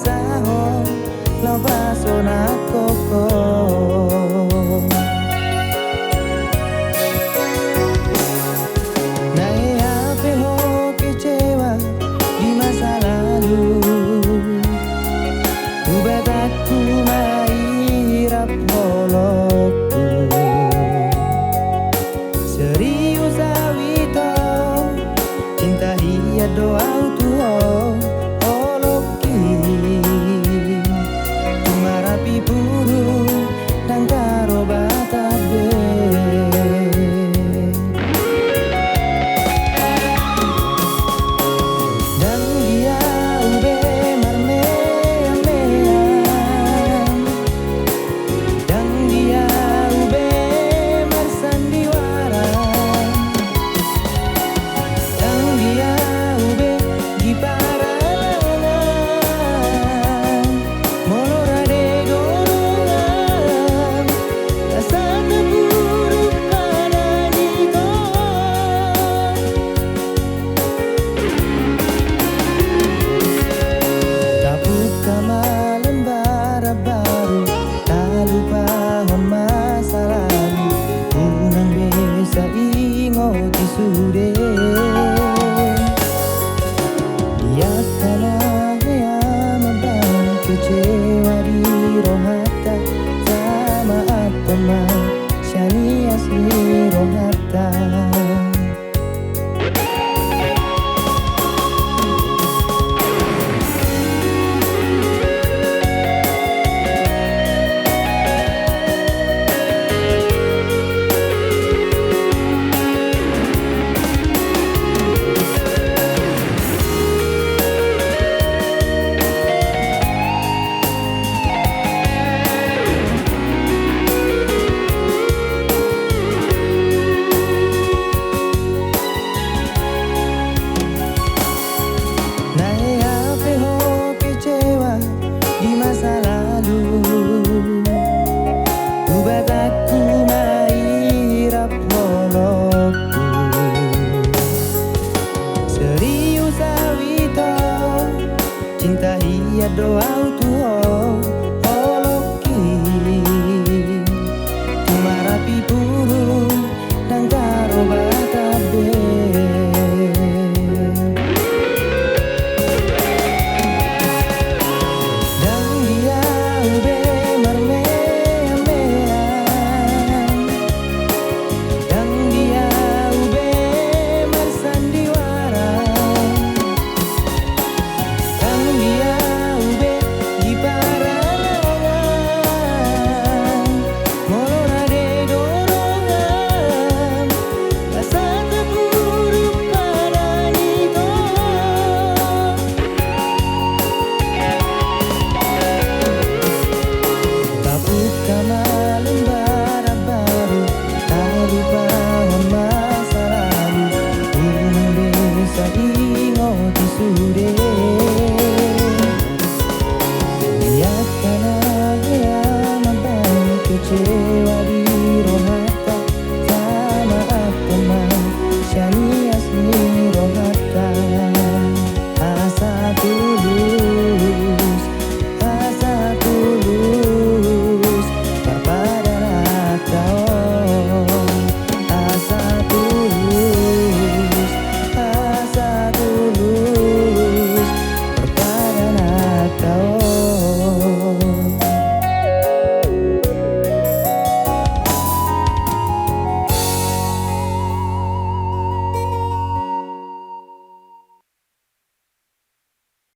saho lau pasona koko. Nae ape ho kecewa di masa lalu, ubat aku mairap holokku. Serius awito cinta hiya doa tuho holoki, tumarapi buru dan karo batabe. Dan dia ube marmea-mean, dan dia ube marsandiwara, dan dia ube di paralangan, molorade dorongan, rasa terburuk pada diko. Tapuk kamalan bara baru, tak lupa masa lalu, unang bisa ingot isude. Dia kana hea mabang kecewa di rohata, sama apa mah syani asli rohata. Nae ape ho kecewa di masa lalu, ubat aku mairap holokku. Serius awito cinta hiya doa tuho